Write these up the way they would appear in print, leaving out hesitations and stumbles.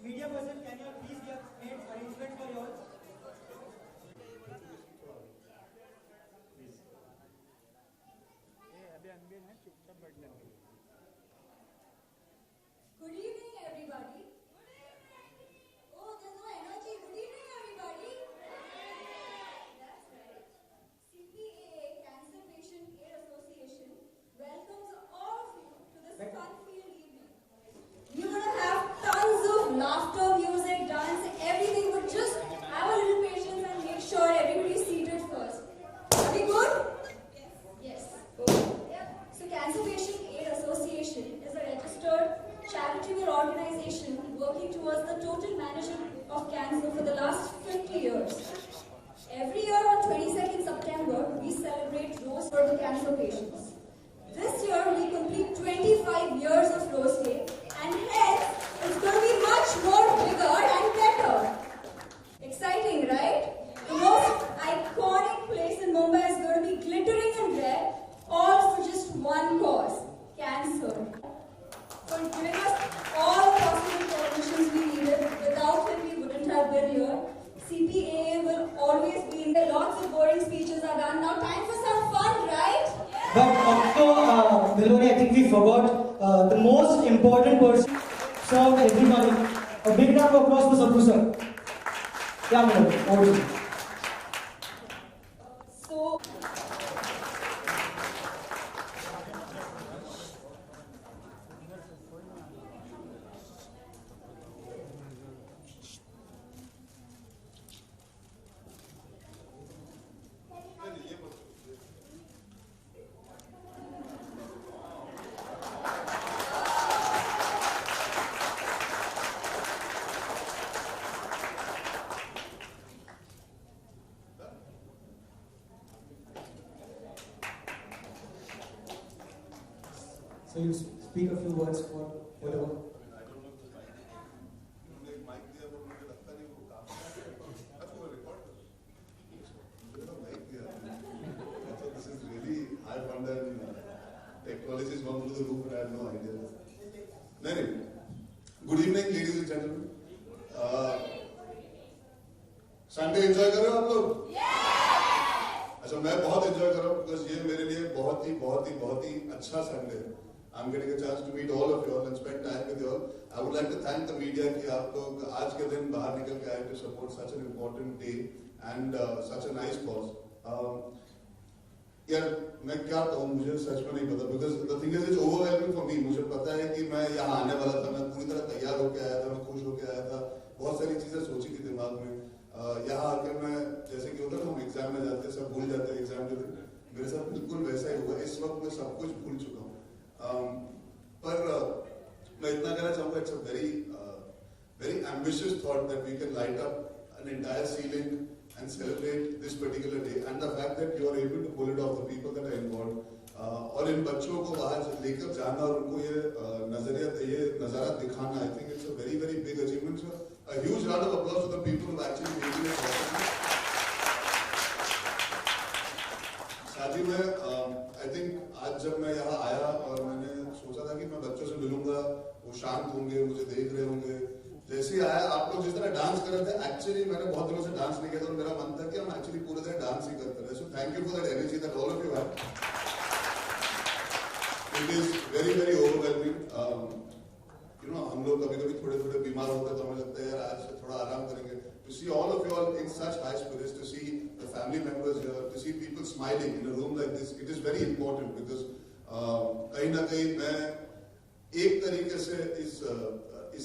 Media person, can you please get made arrangement for yours? Good evening, everybody. Oh, there's no energy. Good evening, everybody. That's right. CPAA, Cancer Patient Aid Association, welcomes all of you to this fun-filled evening. We're going to have tons of laughter, music, dance, everything, but just have a little patience and make sure everybody's seated first. Are we good? Yes. Yep. So Cancer Patient Aid Association is a registered charitable organization working towards the total management of cancer for the last 50 years. Every year on 22nd September, we celebrate Rose for the cancer patients. This year, we complete 25 years of Rose Day, and hence, it's going to be much more bigger and better. Exciting, right? The most iconic place in Mumbai is going to be glittering in red, all for just one cause, cancer. For giving us all the possible permissions we needed. Without him, we wouldn't have been here. CPAA will always be in there. Lots of boring speeches are done. Now time for some fun, right? But also, Melody, I think we forgot the most important person. So everybody, a big round of applause for Sabru sir. Yeah, Melody, over to you. So, So you speak a few words for whatever. Technology is one to the roof, and I have no idea. Good evening, ladies and gentlemen. Sunday enjoy कर रहे हो आप लोग? अच्छा, मैं बहुत enjoy कर रहा हूँ बिकॉज ये मेरे लिए बहुत ही अच्छा संडे है. I'm getting a chance to meet all of you all and spend time with you all. I would like to thank the media कि आप लोग आज के दिन बाहर निकल के आए to support such an important day and such a nice cause. यार मैं क्या कहूँ, मुझे सच में नहीं पता because the thing is it's overwhelming for me. मुझे पता है कि मैं यहाँ आने वाला था, मैं पूरी तरह तैयार होके आया था, मैं खुश होके आया था, बहुत सारी चीजें सोची थी दिमाग में. यहाँ आकर मैं जैसे कि होता है हम एग्जाम में जाते हैं, सब भूल जाते हैं एग्जाम के दिन. मेरे साथ बिल्कुल वैसा ही हुआ. इस वक्त मैं सब कुछ भूल चुका हूँ. पर मैं इतना कहना चाहूँगा, it's a very ambitious thought that we can light up an entire ceiling and celebrate this particular day, and the fact that you are able to pull it off, the people that are involved, और इन बच्चों को वहाँ लेकर जाना और उनको ये नज़ारा दिखाना, I think it's a very big achievement. So a huge round of applause to the people who actually made it possible. साथ ही में I think आज जब मैं यहाँ आया और मैंने सोचा था कि मैं बच्चों से मिलूंगा, वो शांत होंगे, मुझे देख रहे होंगे. जैसे ही आया, आप लोग जिस तरह डांस कर रहे थे, एक्चुअली मैंने बहुत दिनों से डांस नहीं किया था और मेरा मन था कि हम एक्चुअली पूरे दिन डांस ही करते रहे. So thank you for that energy that all of you have. It is very overwhelming. You know, हम लोग कभी-कभी थोड़े बीमार होते हैं तो हमें लगता है यार आज थोड़ा आराम करेंगे. To see all of you all in such high spirits, to see the family members here, to see people smiling in a room like this, it is very important because कहीं ना कहीं मैं एक तरीके से इस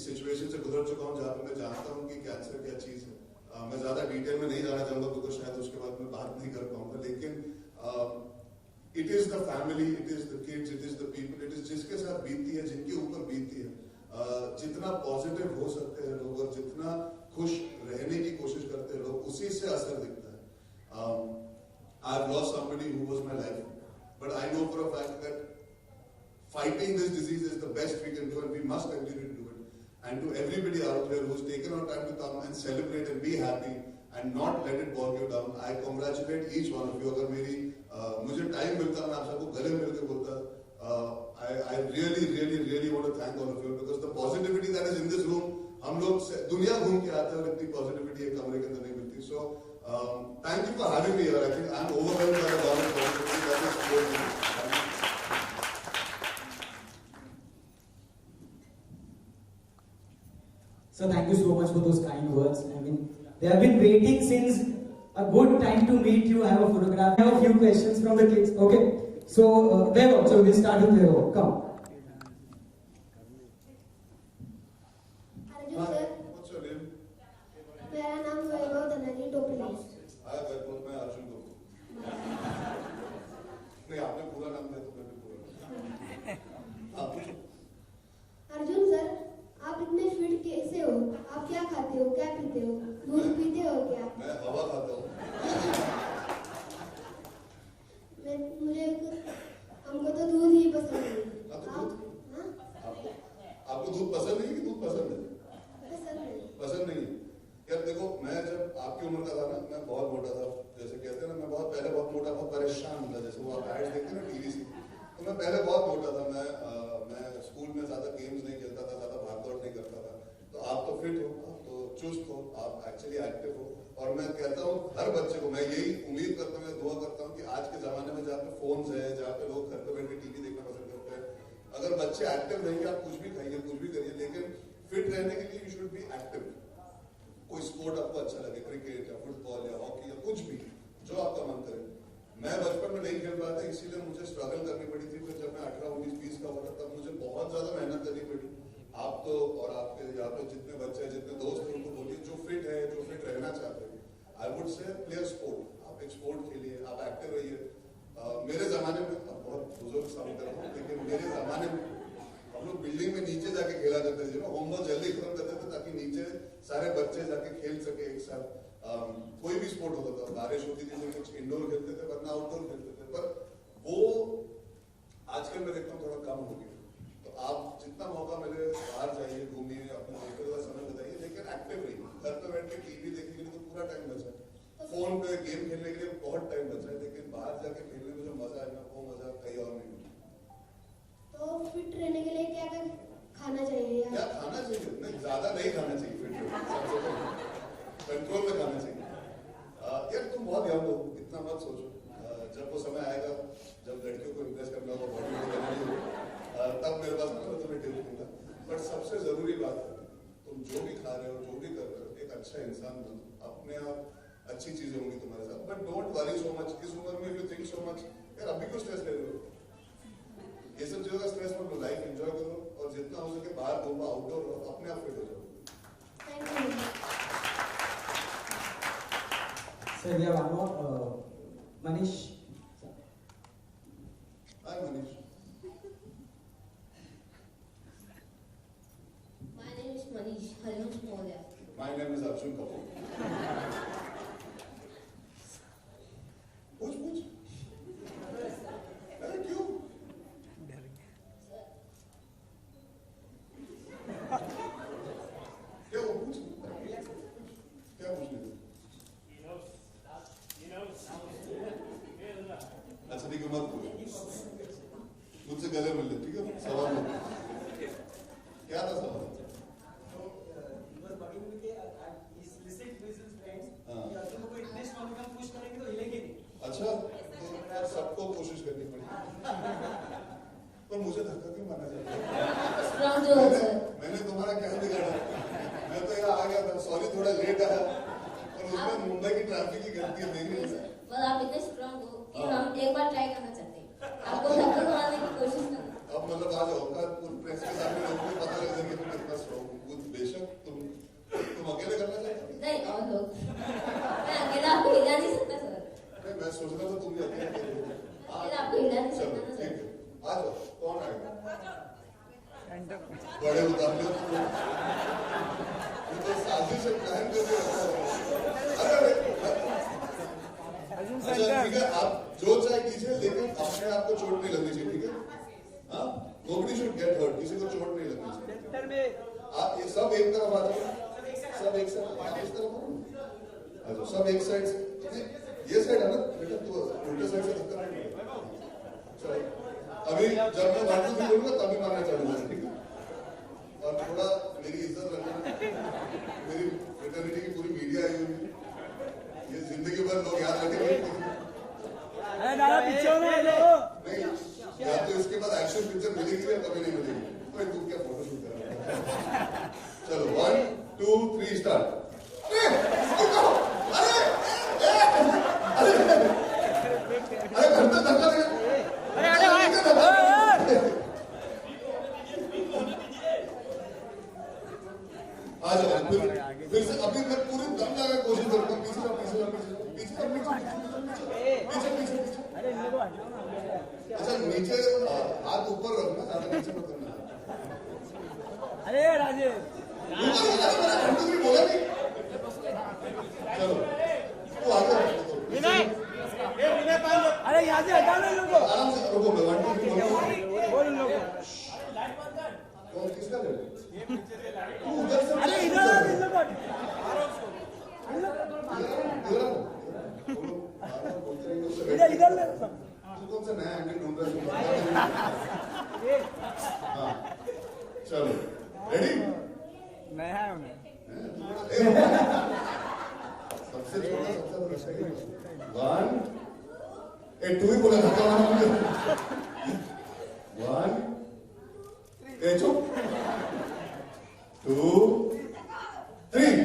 सिचुएशन से गुजर चुका हूँ जहाँ पे मैं जानता हूँ कि कैंसर क्या चीज़ है। मैं ज़्यादा डिटेल में नहीं जाना चाहूँगा क्योंकि शायद उसके बाद मैं बात नहीं कर पाऊँगा, लेकिन it is the family, it is the kids, it is the people, it is जिसके साथ बीतती है, जिनके ऊपर बीतती है, जितना पॉजिटिव हो सकते हैं लोग और जितना खुश रहने की कोशिश करते हैं लोग, उसी से असर दिखता है। I've lost somebody who was my life, but I know for a fact that fighting this disease is the best we can do, and we must continue to do it. And to everybody out there who's taken our time to come and celebrate and be happy and not let it bog you down, I congratulate each one of you. अगर मेरी मुझे time मिलता मैं आप सबको गले मिलकर बोलता, I really want to thank all of you because the positivity that is in this room, हम लोग दुनिया घूम के आते हैं और इतनी पॉजिटिविटी एक कमरे के अंदर नहीं मिलती। So thank you for having me here. I think I'm overwhelmed by the amount of positivity that is here. So thank you so much for those kind words. I mean, they have been waiting since a good time to meet you. I have a photograph. I have a few questions from the kids. Okay. So Vaibhav, so we'll start with Vaibhav. Come. Arjun sir, What's your name? मेरा नाम वैभव धनाजी टोपले। Hi Vaibhav, मैं अर्जुन को। नहीं आपने पूरा नाम दिया तो मैं भी पूरा। अर्जुन सर, आप इतने फिट कैसे हो? आप क्या खाते हो, क्या पीते हो, दूध पीते हो क्या? मैं हवा खाता हूँ। हमको तो दूध ही पसंद है। आपको दूध पसंद नहीं कि दूध पसंद है? पसंद नहीं। यार देखो, मैं जब आपकी उम्र का था ना, मैं बहुत मोटा था। जैसे कहते हैं ना, मैं बहुत पहले बहुत मोटा, बहुत परेशान था। जैसे वो आप एड्स देखते हैं ना टीवी से, तो मैं पहले बहुत मोटा था। मैं स्कूल में ज्यादा गेम्स नहीं खेलता था, ज्यादा भाग दौड़ नहीं करता था। तो आप तो फिट हो, आप तो चुस्त हो, आप एक्चुअली एक्टिव हो। और मैं कहता हूँ हर बच्चे को, मैं यही उम्मीद करता हूँ, दुआ करता हूँ कि आज के जमाने में जहाँ पे फोन्स है, जहाँ पे लोग घर पे बैठ के टीवी देखना पसंद करते हैं, अगर बच्चे एक्टिव रहेंगे, आप कुछ भी खाइए, कुछ भी करिए, लेकिन फिट रहने के लिए यू शुड बी एक्टिव। कोई स्पोर्ट आपको अच्छा लगे, क्रिकेट या फुटबॉल या हॉकी या कुछ भी, जो आपका मन करे। मैं बचपन में नहीं खेल पाया था, इसीलिए मुझे स्ट्रगल करनी पड़ी थी। फिर जब मैं 18, 19, 20 का हुआ था, तब मुझे बहुत ज्यादा मेहनत करनी पड़ी। आप तो और आपके यहाँ पे जितने बच्चे हैं, जितने दोस्त हैं, उनको बोलिए जो फिट है, जो फिट रहना चाहते हैं, I would say play sport. आप एक स्पोर्ट खेलिए, आप एक्टिव रहिए। मेरे जमाने में, अब बहुत बुजुर्ग साबित कर रहा हूँ, लेकिन मेरे जमाने में हम लोग बिल्डिंग में नीचे जाके खेला करते थे। होमवर्क जल्दी खत्म करते थे ताकि नीचे सारे बच्चे जाके खेल सके एक साथ। कोई भी स्पोर्ट होता था, बारिश होती थी तो कुछ इंडोर खेलते थे, वरना आउटडोर खेलते थे। पर वो आजकल मैं देखता हूँ थोड़ा कम हो गया। तो आप जितना मौका मिले बाहर जाइए, घूमिए, अपने दोस्तों का समय बताइए, लेकिन एक्टिव रहिए। घर पे बैठ के टीवी देखने के लिए तो पूरा टाइम बचा है, फोन पे गेम खेलने के लिए बहुत टाइम बचा है, लेकिन बाहर जाके खेलने में जो मजा है ना, वो मजा कहीं और नहीं मिलता। तो फिट रहने के लिए क्या क्या खाना चाहिए? क्या खाना चाहिए? नहीं, ज्यादा नहीं खाना चाहिए। फिट कंट्रोल में खाना चाहिए। यार तुम बहुत यंग हो, इतना मत सोचो। जब वो समय आएगा जब लड़कियों को इम्प्रेस करना होगा, बॉडी में करनी होगा, तब मेरे पास मैं तुम्हें टिप्स दूंगा। बट सबसे जरूरी बात है, तुम जो भी खा रहे हो, जो भी कर रहे हो, एक अच्छा इंसान बनो। अपने आप अच्छी चीजें होंगी तुम्हारे साथ। But don't worry so much. इस उम्र में यू थिंक सो मच, यार अभी क्यों स्ट्रेस ले रहे हो? ये सब चीजों का स्ट्रेस मत लो, लाइफ एंजॉय करो और जितना हो सके बाहर घूमो, आउटडोर रहो, अपने आप फिट हो जाओ। Thank you. Sir, we have one more. Manish. Hi Manish. My name is Manish Harivansh Maurya. My name is Arjun Kapoor. पूछ अरे क्यों? क्या वो पूछ? क्या पूछने? अच्छा ठीक है, मत पूछ, मुझसे गले मिल ले, ठीक है? सवाल मत। क्या था सवाल? अच्छा, तो सबको कोशिश करनी पड़ी, पर मुझे धक्का क्यों मारना चाहिए? मैंने तुम्हारा क्या बिगाड़ा? मैं तो यहाँ आ गया था, सॉरी थोड़ा लेट आया। मुंबई की ट्रैफिक की गलती है मेरी। पर आप इतने स्ट्रांग हो कि हम एक बार ट्राई करना चाहते हैं, आपको धक्का मारने की कोशिश करना। अब मतलब आज होगा प्रेस के सामने लोगों को पता लग जाए कि तुम कितना स्ट्रांग हो। बेशक तुम अकेले करना चाहते हो? नहीं, और लोग मैं अकेला आपको हिला नहीं सकता सर। नहीं, मैं सोच रहा था तुम भी अकेले अकेला आपको हिला नहीं चलो सकता ना ठीक सर। है, आ जाओ। कौन आएगा? बड़े उतार लो तो साजिश प्लान करके रखा है। अरे अच्छा ठीक है, आप जो चाहे कीजिए लेकिन अपने आप को चोट नहीं लगनी चाहिए, ठीक है? हाँ, nobody should get hurt, किसी को चोट नहीं लगनी चाहिए। आप ये सब एक तरफ आ जाओ, सब एक साइड, आप इस तरफ आ जाओ, सब एक साइड से। ये साइड है ना बेटा, तो उल्टे साइड से धक्का नहीं लगेगा। चलो अभी जब मैं 1 2 3 बोलूंगा तभी मारना चालू करें, ठीक है? और थोड़ा मेरी इज्जत रखना, मेरी फ्रेटर्निटी की पूरी मीडिया आई हुई है, ये जिंदगी भर लोग याद रखेंगे। नहीं, या तो इसके बाद एक्शन पिक्चर मिलेगी या कभी नहीं मिलेगी। कोई तू क्या फोटोशूट कर रहा है? चलो 1 2 3 स्टार्ट। अरे घर पे धक्का लगा। आ जाओ फिर से। अभी मैं पूरी दम लगा कोशिश करता हूँ। पीछे अच्छा, नीचे हाथ ऊपर रखना, ज्यादा नीचे मत करना। अरे राजेश बोला नहीं। चलो तो आगे अरे यहाँ से हटा लो इन लोगों को। आराम से रुको, मैं 1 2 3 बोल इन लोगों को। कौन किसका ले? तू उधर से अरे इधर आओ इन लोगों को। इधर इधर ले। तू कौन सा नया एंगल ढूंढ रहा है? हाँ चलो रेडी? नया है उन्हें। सबसे छोटा सबसे बड़ा 1 2 ही बोला था। 1 चुप 2 3।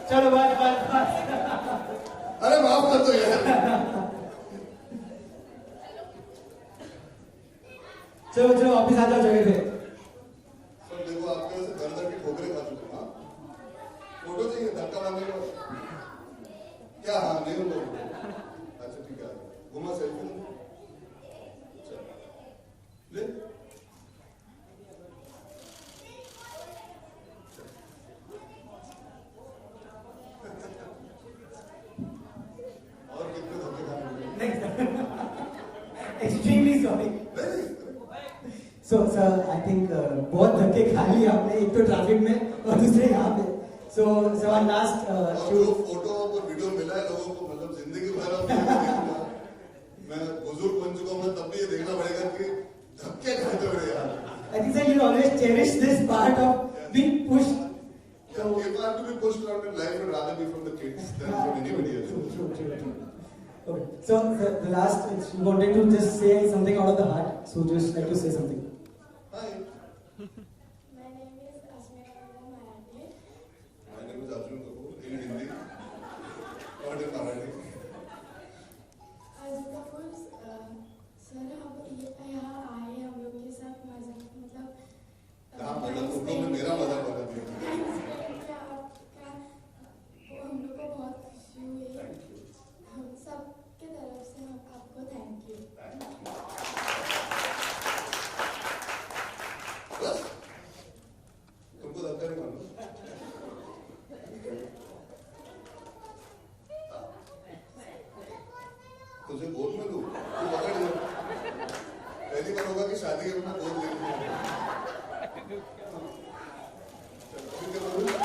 चलो बस। अरे माफ कर दो यार। चलो वापिस आ जाओ जगह पे। सब देखो आपके वजह से दर की ठोकरें खा चुके हैं। फोटो चाहिए धक्का मारने के बाद क्या? हाँ नहीं हो अच्छा ठीक है, घुमा सेल्फी ले। और कितने धक्के खाने? Extremely sorry. So sir I think बहुत धक्के खा लिए आपने, एक तो ट्रैफिक में और दूसरे यहाँ पे। सो सर लास्ट जो फोटो और वीडियो मिला है लोगों को, मतलब जिंदगी भर अब मैं बुजुर्ग बन चुका हूँ, तब भी ये देखना पड़ेगा कि धक्के खाते हुए यार। I think sir, you always cherish this part of being pushed. Yeah, if I have to be pushed around in life, I'd rather be from the kids than from anybody else. True. Okay. So the last, you wanted to just say something out of the heart. So just like to say something. Hi, My name is Asmita Marathi. my name is Arjun Kapoor in Hindi, not in Marathi. आज Kapoor sir हम यहाँ आए हम लोग के साथ मजा मतलब हाँ, मतलब तुम लोग ने मेरा मजाक बना दिया। आपका हम लोग को बहुत खुशी हुई। हम सब के तरफ से हम आपको थैंक यू। बस तुमको धक्का नहीं मारना। तुझे गोद में लूं, तू पकड़ ले। पहली बार होगा कि शादी के बिना गोद ले लूं। चल, अभी क्या बोलूं?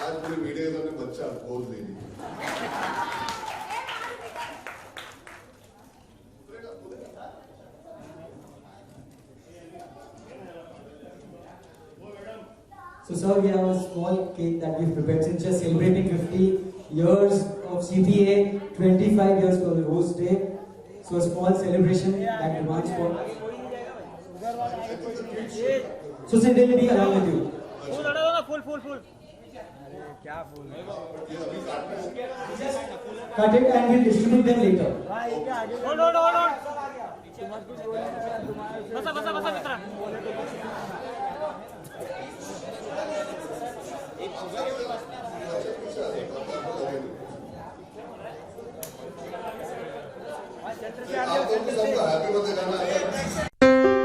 आज पूरी मीडिया के सामने बच्चा गोद ले ली। So sir, we have a small cake that we've prepared since just celebrating 50 years of CPA, 25 years for the Rose Day. So a small celebration that demands for think the kids should. So Cindy will be along with you. फूल हटा दो ना फूल फूल फूल अरे क्या फूल है ये अभी काटना है. Cut it and we'll distribute them later. भाई क्या आगे होल्ड तुम मत कुछ बोलने का तुम्हारे बसा मित्रा आप लोग भी सबको हैप्पी बर्थडे गाना है.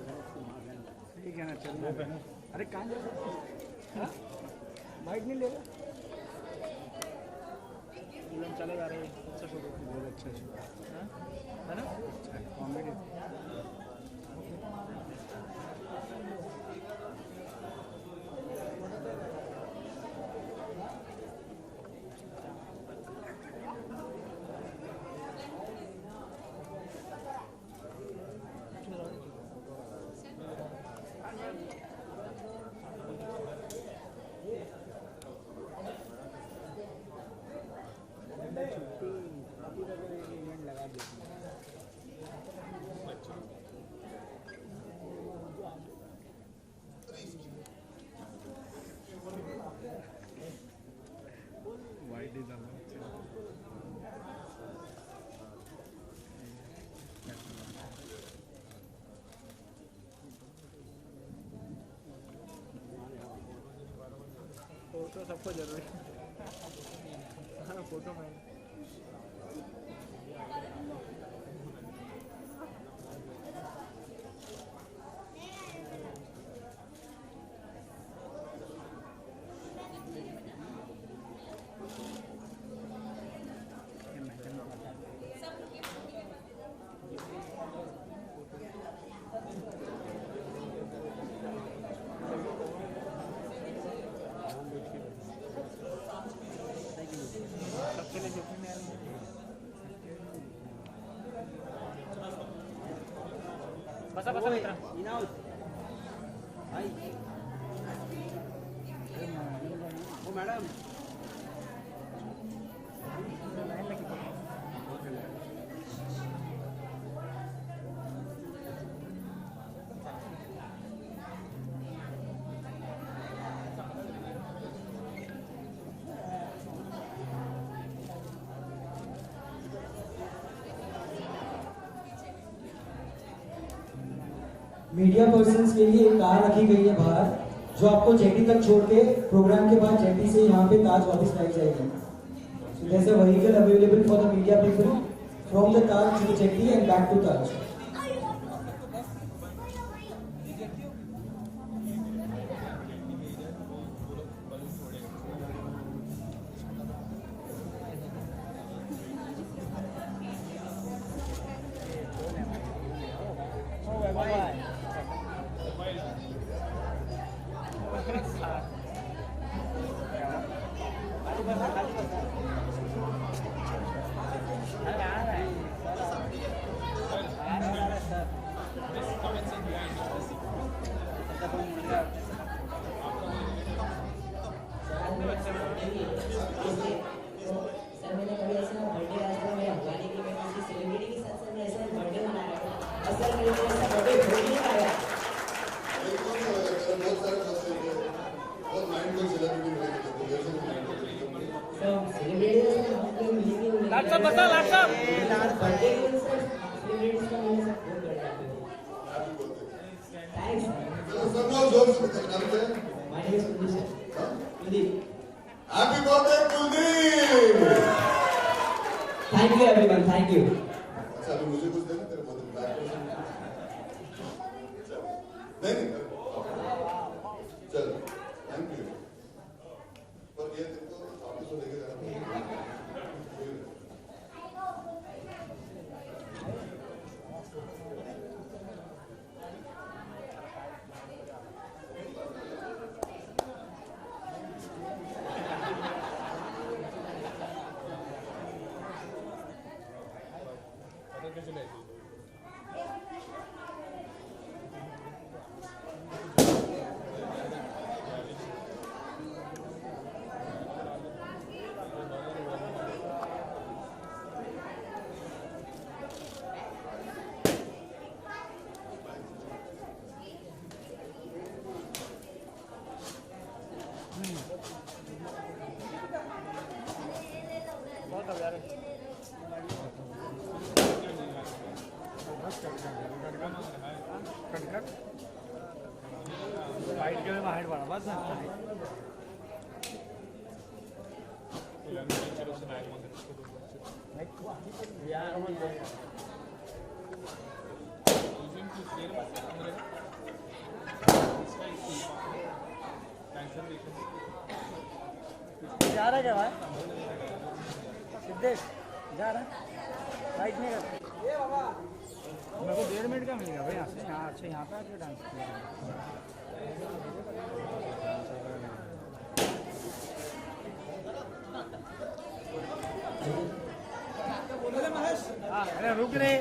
ठीक है ना चल अरे कहाँ जा रहे बाइक नहीं ले रहा चले जा रहे अच्छा शो बहुत अच्छा शो है ना कॉमेडी फोटो सबको जरूरी हाँ फोटो में सबके लिए बसा बसा मित्रा ओ मैडम लाइन लगी मीडिया पर्सन्स के लिए एक कार रखी गई है बाहर, जो आपको जेटी तक छोड़ के प्रोग्राम के बाद जेटी से यहाँ पे ताज वापस लाई जाएगी. So there's a vehicle available for the media people from the Taj to the jetty and back to Taj. Sir मैंने कभी ऐसा बर्थडे आज तक मेरा हुआ नहीं कि मैं किसी सेलिब्रिटी के साथ सर मैं ऐसा बर्थडे मनाया था. और सर मेरे को ऐसा बर्थडे हो ही नहीं पाया. बहुत सारे मसले थे और माइंड को सेलिब्रिटी बना के देखो जैसे सर सेलिब्रिटी से हमको मिली नहीं हुई. लाट साहब बता लाट साहब आज बर्थडे के दिन सर सेलिब्रिटी का मैंने सब फोन कर दिया. Happy birthday thanks. सब लोग जोर से बताते हैं my name is Kuldeep sir. Kuldeep. Happy birthday Kuldeep. Thank you everyone. Thank you. अच्छा अभी मुझे कुछ देना तेरे बर्थडे बैक नहीं चल थैंक यू पर ये देखो वापस तो लेके जाना बहुत अब यार हाइट के में हाइट बढ़ा बस यार जा रहा है क्या भाई सिद्धेश जा रहा है राइट नहीं कर ये बाबा मेरे को 1.5 मिनट का मिलेगा भाई यहाँ से यहाँ अच्छा यहाँ पे आके डांस हाँ अरे रुक रे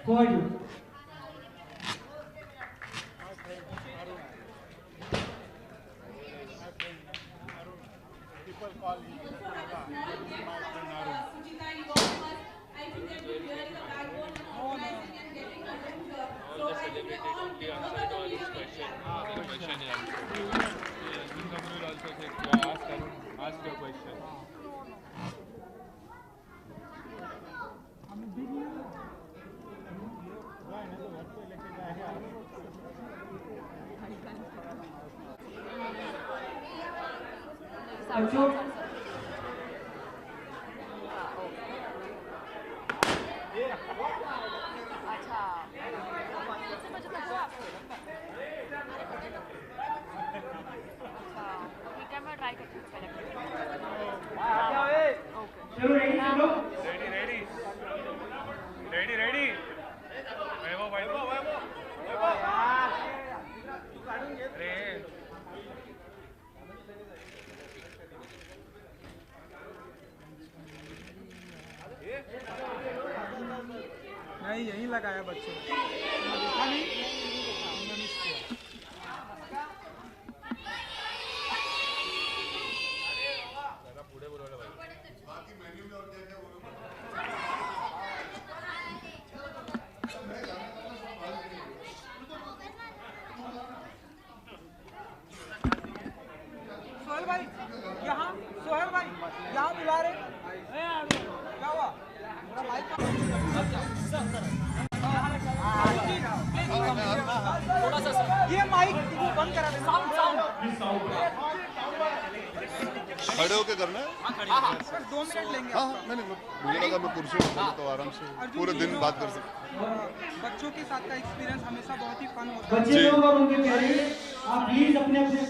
For you. People call you. Sujita, you go first. I think that you're really the backbone of organizing and getting content here. So I think we all both of the media question will also ask your question. Ready. Vaibhav. रे नहीं यही लगाया बच्चों देखा नहीं हमने miss किया। सोहेल भाई यहाँ सोहेल भाई यहाँ बुला रहे क्या हुआ मेरा माइक थोड़ा सा ये माइक बंद करा दे साउंड खड़े होके करना है। सर 2 मिनट लेंगे हाँ नहीं मुझे लगा मैं कुर्सी पर बैठा तो आराम से पूरे दिन बात कर सकते। बच्चों के साथ का एक्सपीरियंस हमेशा बहुत ही फन होता है। बच्चे लोग और उनके पेरेंट्स आप प्लीज अपने अपने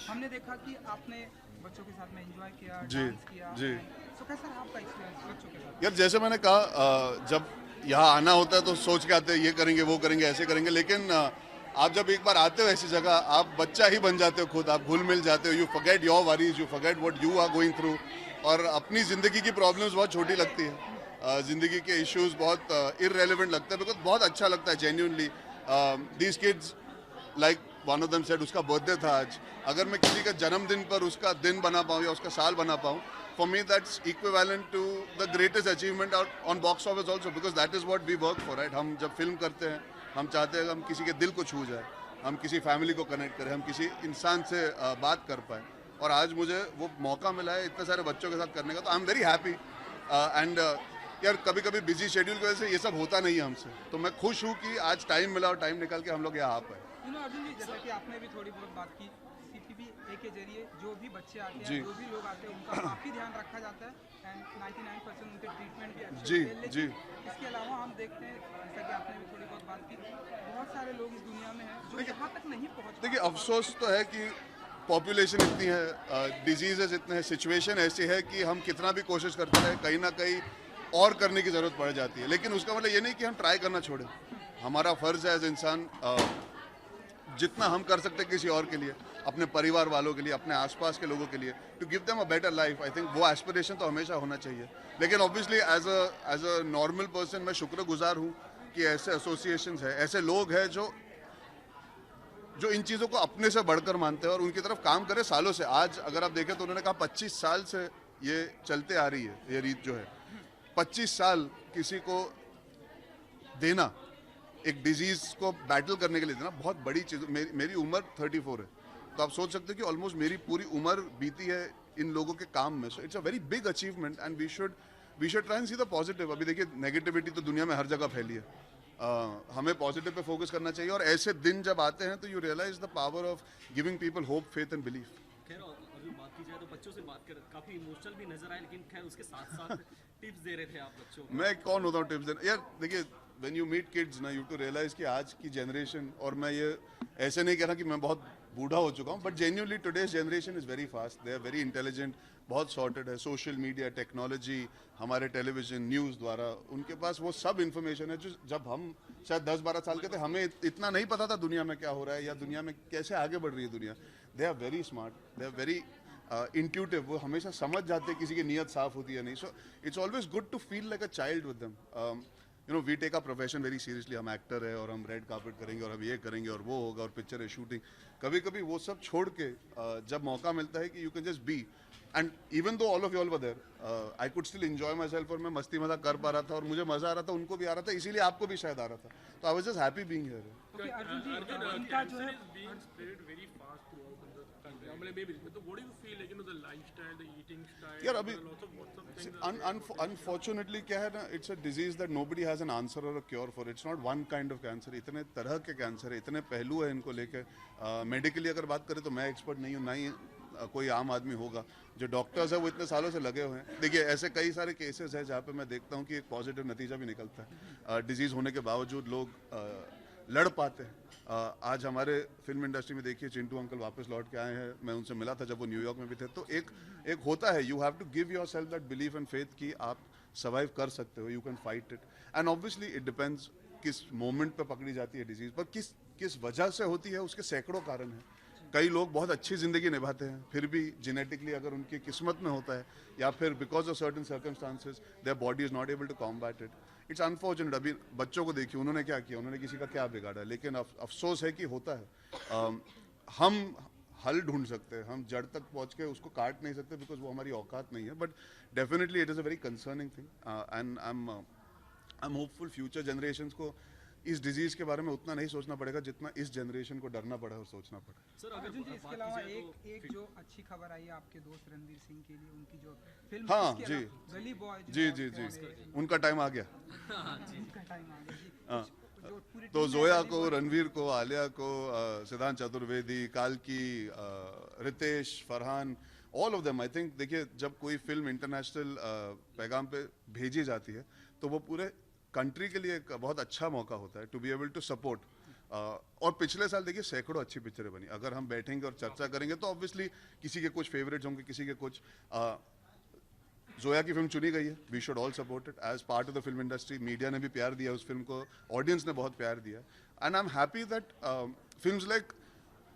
हमने देखा कि आपने बच्चों के साथ में एंजॉय किया जी, डांस किया जी। तो कैसा रहा आपका एक्सपीरियंस बच्चों के साथ? यार जैसे मैंने कहा जब यहाँ आना होता है तो सोच के आते हैं ये करेंगे वो करेंगे ऐसे करेंगे, लेकिन आप जब एक बार आते हो ऐसी जगह आप बच्चा ही बन जाते हो खुद, आप घुल मिल जाते हो, you forget your worries, you forget what you are going through, और अपनी ज़िंदगी की प्रॉब्लम्स बहुत छोटी लगती है, ज़िंदगी के इश्यूज बहुत इररेलेवेंट लगता है, बिकॉज बहुत अच्छा लगता है genuinely. These kids like one of them said उसका बर्थडे था आज, अगर मैं किसी का जन्मदिन पर उसका दिन बना पाऊँ या उसका साल बना पाऊँ, for me that's equivalent to the greatest achievement on box office also, because that is what we work for, right? हम जब फिल्म करते हैं हम चाहते हैं कि हम किसी के दिल को छू जाए, हम किसी फैमिली को कनेक्ट करें, हम किसी इंसान से बात कर पाए, और आज मुझे वो मौका मिला है इतने सारे बच्चों के साथ करने का, तो आई एम वेरी हैप्पी। एंड यार कभी कभी बिजी शेड्यूल की वजह से ये सब होता नहीं है हमसे, तो मैं खुश हूँ कि आज टाइम मिला और टाइम निकाल के हम लोग यहाँ आ पाए। अर्जुन जी जैसा कि आपने भी थोड़ी बहुत बात की, CPB के जरिए जो भी बच्चे आते हैं जो भी लोग आते हैं उनका काफ़ी ध्यान रखा जाता है एंड 99% उनके ट्रीटमेंट भी अच्छे जी, होते हैं। जी। लेकिन इसके अलावा हम देखते हैं जैसा कि आपने भी थोड़ी बहुत बात की, बहुत सारे लोग इस दुनिया में हैं जो यहाँ तक नहीं पहुँच पाते। देखिए अफसोस तो है कि पॉपुलेशन इतनी है, डिजीजेज इतने हैं, सिचुएशन ऐसी है कि हम कितना भी कोशिश करते रहे कहीं ना कहीं और करने की ज़रूरत पड़ जाती है, लेकिन उसका मतलब ये नहीं कि हम ट्राई करना छोड़ें। हमारा फ़र्ज़ है एज इंसान जितना हम कर सकते हैं किसी और के लिए, अपने परिवार वालों के लिए, अपने आसपास के लोगों के लिए, to give them a better life. I think वो एस्पिरेशन तो हमेशा होना चाहिए, लेकिन obviously as a normal person मैं शुक्रगुजार हूँ कि ऐसे एसोसिएशंस हैं, ऐसे लोग हैं जो इन चीज़ों को अपने से बढ़कर मानते हैं और उनकी तरफ काम करें सालों से। आज अगर आप देखें तो उन्होंने कहा 25 साल से ये चलते आ रही है, ये रीत जो है 25 साल किसी को देना, एक डिजीज को बैटल करने के लिए देना बहुत बड़ी चीज़। मेरी उम्र 34 है, तो आप सोच सकते हो कि ऑलमोस्ट मेरी पूरी उम्र बीती है इन लोगों के काम में। So it's a very big achievement and we should try and see the positive. अभी देखिए नेगेटिविटी तो दुनिया में हर जगह फैली है, हमें पॉजिटिव पे फोकस करना चाहिए, और ऐसे दिन जब आते हैं तो you realise the power of giving people hope, faith and belief. खैर अभी बात की जाए तो बच्चों से बात कर काफ़ी इमोशनल भी नजर आए, लेकिन खैर उसके साथ साथ टिप्स दे रहे थे आप बच्चों को। मैं कौन होता हूँ टिप्स देना? यार देखिए व्हेन यू मीट किड्स ना, यू टू रियलाइज कि आज की जनरेशन, और मैं ये ऐसे नहीं कह रहा कि मैं बहुत बूढ़ा हो चुका हूँ, but genuinely today's generation is very fast, they are very intelligent, बहुत सॉर्टेड है। सोशल मीडिया, टेक्नोलॉजी, हमारे टेलीविजन, न्यूज़ द्वारा उनके पास वो सब इन्फॉर्मेशन है जो जब हम शायद 10-12 साल के थे हमें इतना नहीं पता था दुनिया में क्या हो रहा है या दुनिया में कैसे आगे बढ़ रही है दुनिया। They are very smart, they are very intuitive, वो हमेशा समझ जाते हैं किसी की नीयत साफ होती है नहीं। So it's always good to feel like a child with them. You know we take a profession very seriously, हम एक्टर है और हम रेड कार्पेट करेंगे और हम ये करेंगे और वो होगा और पिक्चर है, शूटिंग। कभी कभी वो सब छोड़ के जब मौका मिलता है कि you can just be, and even though all of you all were there, I could still enjoy myself, और मैं मस्ती मजाक कर पा रहा था और मुझे मजा आ रहा था, उनको भी आ रहा था, इसीलिए आपको भी शायद आ रहा था, तो I was just happy being here. Arjun ji इनका जो है यार अभी अनफॉर्चुनेटली क्या है ना, it's a disease that nobody has an answer और a cure for. It's not one kind of cancer, इतने तरह के कैंसर है, इतने पहलू है इनको लेकर। मेडिकली अगर बात करें तो मैं एक्सपर्ट नहीं हूँ, ना ही कोई आम आदमी होगा। जो डॉक्टर्स है वो इतने सालों से लगे हुए हैं। देखिए ऐसे कई सारे केसेस हैं जहाँ पे मैं देखता हूँ कि एक पॉजिटिव नतीजा भी निकलता है, डिजीज़ होने के बावजूद लोग लड़ पाते हैं। आज हमारे फिल्म इंडस्ट्री में देखिए चिंटू अंकल वापस लौट के आए हैं, मैं उनसे मिला था जब वो न्यूयॉर्क में भी थे। तो एक होता है, you have to give yourself that belief and faith कि आप सर्वाइव कर सकते हो, you can fight it. And obviously it depends किस मोमेंट पे पकड़ी जाती है डिजीज़, पर किस वजह से होती है उसके सैकड़ों कारण हैं। कई लोग बहुत अच्छी ज़िंदगी निभाते हैं, फिर भी जेनेटिकली अगर उनकी किस्मत में होता है या फिर because of certain circumstances their body is not able to combat it. It's unfortunate. अभी बच्चों को देखिए, उन्होंने क्या किया, उन्होंने किसी का क्या बिगाड़ा, लेकिन अफसोस है कि होता है। हम हल ढूंढ सकते हैं, हम जड़ तक पहुंच के उसको काट नहीं सकते बिकॉज वो हमारी औकात नहीं है, but definitely it is a very concerning thing and I am hopeful future generations को इस डिजीज के बारे में उतना नहीं सोचना पड़ेगा जितना इस जनरेशन को डरना पड़ा और सोचना पड़ा। सर अर्जुन जी, इसके अलावा एक जो अच्छी खबर आई है आपके दोस्त रणवीर सिंह के लिए, उनकी जो फिल्म हाँ जी गली बॉय जी उनका टाइम आ गया। उनका टाइम आ गया हाँ। जो पूरी तो टीम जोया है, को, रणवीर को, आलिया को, सिद्धांत चतुर्वेदी, काल्की, Riteish, Farhan, all of them. I think देखिए, जब कोई फिल्म इंटरनेशनल पैगाम पे भेजी जाती है तो वो पूरे कंट्री के लिए एक बहुत अच्छा मौका होता है to be able to support. और पिछले साल देखिए सैकड़ों अच्छी पिक्चरें बनी। अगर हम बैठेंगे और चर्चा करेंगे तो ऑब्वियसली किसी के कुछ फेवरेट्स होंगे, किसी के कुछ। जोया की फिल्म चुनी गई है, we should all support it as part of the film industry. Media ने भी प्यार दिया उस फिल्म को, ऑडियंस ने बहुत प्यार दिया, and I am happy that films like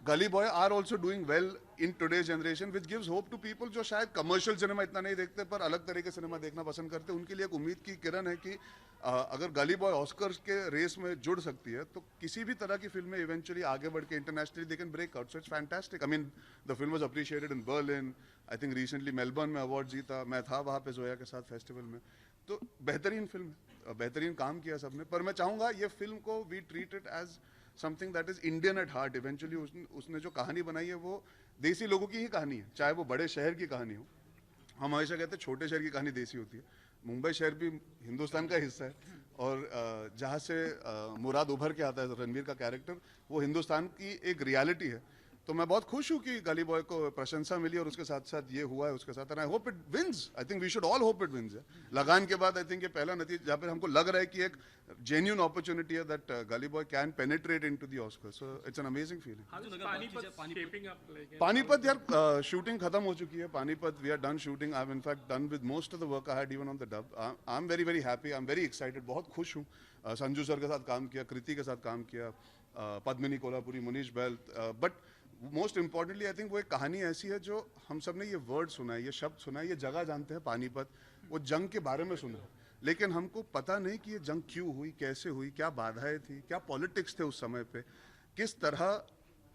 Gully boy are also doing well in today's generation, which gives hope to people जो शायद कमर्शियल सिनेमा इतना नहीं देखते पर अलग तरह के सिनेमा देखना पसंद करते। उनके लिए एक उम्मीद की किरण है कि अगर गली बॉय ऑस्कर्स के रेस में जुड़ सकती है तो किसी भी तरह की फिल्में इवेंचुअली आगे बढ़ के internationally they can break out. So it's fantastic. I mean the film was appreciated in Berlin, I think recently Melbourne में अवार्ड जीता। मैं था वहाँ पे जोया के साथ फेस्टिवल में। तो बेहतरीन फिल्म है, बेहतरीन काम किया सबने। पर मैं चाहूँगा ये फिल्म को we treat it as something that is Indian at heart. Eventually उसने जो कहानी बनाई है वो देसी लोगों की ही कहानी है, चाहे वो बड़े शहर की कहानी हो। हम हमेशा कहते हैं छोटे शहर की कहानी देसी होती है। मुंबई शहर भी हिंदुस्तान का हिस्सा है, और जहाँ से मुराद उभर के आता है रणवीर का कैरेक्टर, वो हिंदुस्तान की एक रियलिटी है। तो मैं बहुत खुश हूँ कि गली बॉय को प्रशंसा मिली और उसके साथ साथ ये हुआ है उसके साथ, and I hope it wins. I think we should all hope it wins. Lagaan के बाद आई थिंक ये पहला नतीजा जहाँ पर हमको लग रहा है कि एक जेन्युइन अपॉर्चुनिटी है that Gully Boy can penetrate into the Oscar. So it's an amazing feeling. Panipat यार शूटिंग खत्म हो चुकी है। Panipat we are done shooting. I am in fact done with most of the work I had even on the dub. I am very happy, I am very excited. बहुत खुश हूँ। Sanju sir के साथ काम किया, कृति के साथ काम किया, पद्मिनी कोल्हापुरी, मुनीश बैल, but most importantly I think वो एक कहानी ऐसी है जो हम सब ने ये वर्ड सुना है, ये शब्द सुना है, ये जगह जानते हैं पानीपत, वो जंग के बारे में सुना है, लेकिन हमको पता नहीं कि ये जंग क्यों हुई, कैसे हुई, क्या बाधाएं थी, क्या पॉलिटिक्स थे उस समय पे, किस तरह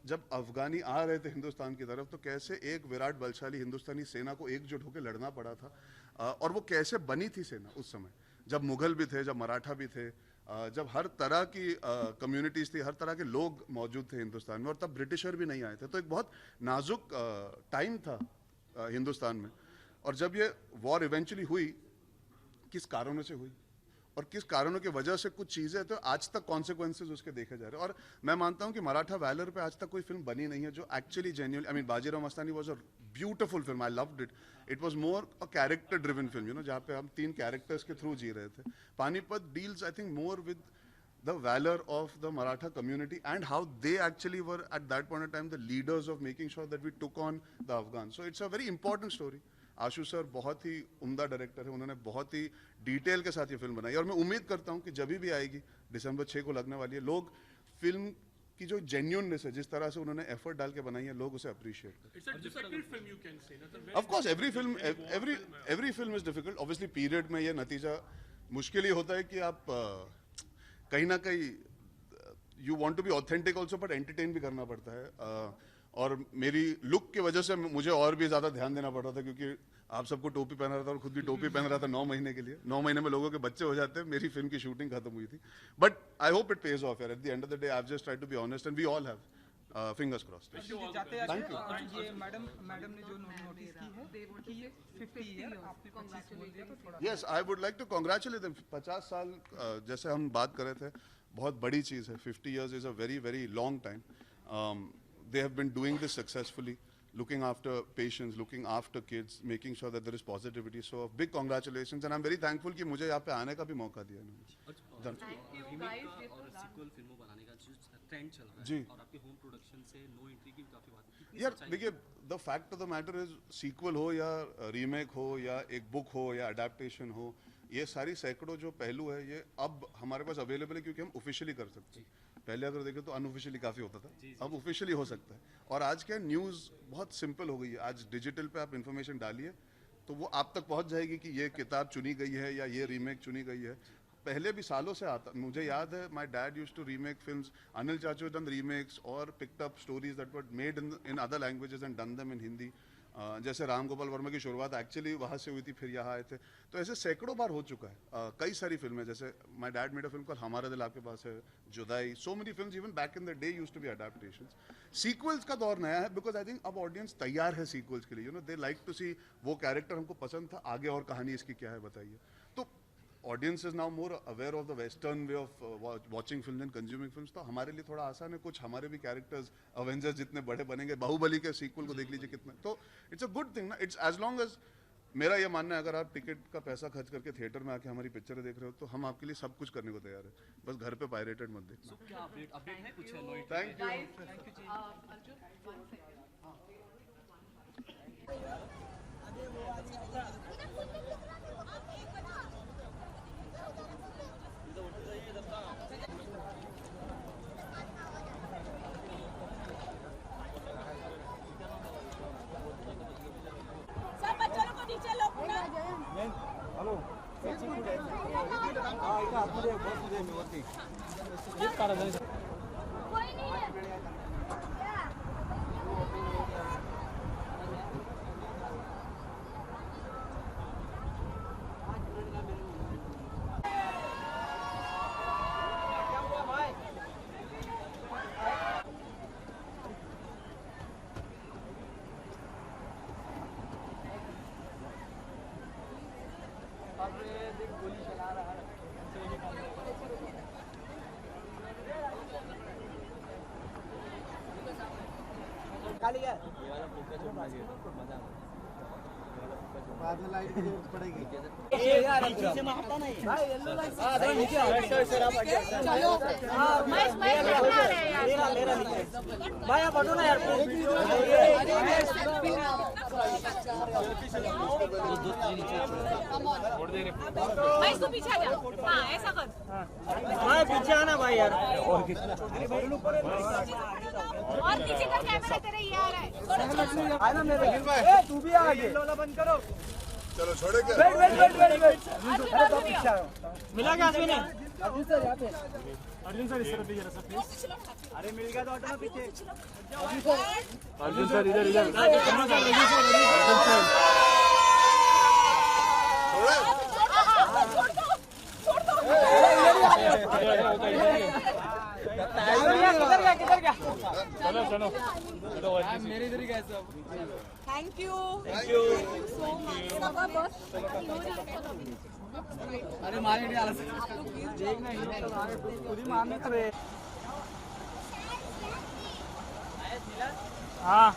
जब अफगानी आ रहे थे हिंदुस्तान की तरफ तो कैसे एक विराट बलशाली हिंदुस्तानी सेना को एकजुट होकर लड़ना पड़ा था, और वो कैसे बनी थी सेना उस समय, जब मुगल भी थे, जब मराठा भी थे, जब हर तरह की कम्युनिटीज़ थी, हर तरह के लोग मौजूद थे हिंदुस्तान में, और तब ब्रिटिशर भी नहीं आए थे। तो एक बहुत नाजुक टाइम था हिंदुस्तान में। और जब ये वॉर इवेंचुअली हुई, किस कारणों से हुई और किस कारणों की वजह से कुछ चीज़ें तो आज तक कॉन्सिक्वेंसेज उसके देखे जा रहे हैं। और मैं मानता हूँ कि मराठा वैलर पे आज तक कोई फिल्म बनी नहीं है जो actually genuine, I mean Bajirao Mastani was a beautiful film, I loved it. It was more a character driven film, you know, जहाँ पे हम 3 कैरेक्टर्स के थ्रू जी रहे थे। Panipat deals I think more with the valor of the Maratha community and how they actually were at that point in time the leaders of making sure that we took on the Afghans. So it's a very important story. Ashu sir बहुत ही उम्दा director है, उन्होंने बहुत ही detail के साथ ये film बनाई, और मैं उम्मीद करता हूँ कि जब भी आएगी दिसंबर 6 को लगने वाली है, लोग फिल्म की जो जेन्युइननेस है, जिस तरह से उन्होंने एफर्ट डाल के बनाई है, लोग उसे अप्रिशिएट करें। Of course every film is difficult. Obviously period में ये नतीजा मुश्किल ही होता है कि आप कहीं ना कहीं you want to be authentic also, but entertain भी करना पड़ता है। और मेरी लुक की वजह से मुझे और भी ज़्यादा ध्यान देना पड़ रहा था, क्योंकि आप सबको टोपी पहना रहा था और खुद भी टोपी पहन रहा था 9 महीने के लिए। 9 महीने में लोगों के बच्चे हो जाते हैं। मेरी फिल्म की शूटिंग खत्म हुई थी, but I hope it pays off यार। At the end of the day I have just tried to be honest and we all have fingers crossed. Thank you. ये मैडम ने जो नोटिस की है कि ये 50 ईयर आपने 25 बोल दिया, तो थोड़ा yes, I would like to congratulate them. 50 साल जैसे हम बात कर रहे थे, बहुत बड़ी चीज़ है। 50 years is a very very long time. They have been doing this successfully, looking after patients, looking after kids, making sure that there is positivity. So big congratulations, and I'm very thankful कि मुझे यहाँ पे आने का भी मौका दिया इन्होंने। और सीक्वल फिल्मों बनाने का जो ट्रेंड चल रहा है, जी, और आपके होम प्रोडक्शन से नो एंट्री की काफी बात है यार। देखिए, the fact of the matter is sequel हो या रीमेक हो या एक बुक हो या अडेप्टेशन हो, ये सारी सैकड़ों जो पहलू है ये अब हमारे पास अवेलेबल है, क्योंकि हम ऑफिशियली कर सकते हैं। पहले अगर देखें तो अनऑफिशियली काफ़ी होता था, अब ऑफिशियली हो सकता है। और आज क्या न्यूज़ बहुत सिंपल हो गई है। आज डिजिटल पे आप इन्फॉर्मेशन डालिए तो वो आप तक पहुंच जाएगी कि ये किताब चुनी गई है या ये रीमेक चुनी गई है। पहले भी सालों से आता, मुझे याद है my dad used to remake films, Anil चाचू डन रीमेक्स और picked up stories that were made in other languages and done them in Hindi. जैसे राम गोपाल वर्मा की शुरुआत एक्चुअली वहाँ से हुई थी, फिर यहाँ आए थे, तो ऐसे सैकड़ों बार हो चुका है। कई सारी फिल्में, जैसे my dad made a film called Hamara Dil Aapke Paas Hai, Judaai, so many films even back in the day used to be adaptations. Sequels का दौर नया है बिकॉज आई थिंक अब ऑडियंस तैयार है सीक्वल्स के लिए, you know they like to see वो कैरेक्टर हमको पसंद था, आगे और कहानी इसकी क्या है बताइए। तो audience is now more aware of the western way of watching film and consuming films, तो हमारे लिए थोड़ा आसान है। कुछ हमारे भी कैरेक्टर्स अवेंजर्स जितने बड़े बनेंगे, बाहुबली के सीक्वल को देख लीजिए कितने, तो इट्स अ गुड थिंग ना। इट्स एज लॉन्ग एज, मेरा ये मानना है अगर आप टिकट का पैसा खर्च करके थिएटर में आके हमारी पिक्चरें देख रहे हो तो हम आपके लिए सब कुछ करने को तैयार है, बस घर पे पायरेटेड मत देखना। क्या अपडेट है कुछ लॉयल्टी? Thank you. बाद में लाइट की जरूरत पड़ेगी। पीछे में हटता नहीं भाई, येलो लाइट भाई, आप हटो ना यार। भाई तू पीछे आ जा। हाँ ऐसा कर। भाई पीछे आना भाई यार। और पीछे का कैमरा तेरा ये आ रहा है। आना मेरे भाई, तू भी आ आगे। बंद करो। चलो छोड़े क्या? वेट। अरे तो पीछे आओ। मिला क्या अश्विन? अर्जुन सर यहाँ पे। अर्जुन सर इस तरफ भी जरा सा प्लीज। अरे मिल गया तो हटो ना पीछे। अर्जुन सर इधर किधर गया? चलो मेरे इधर ही गए सब। Thank you so much. अरे मारे नहीं आला देखना ही खुद ही मारने करे। हाँ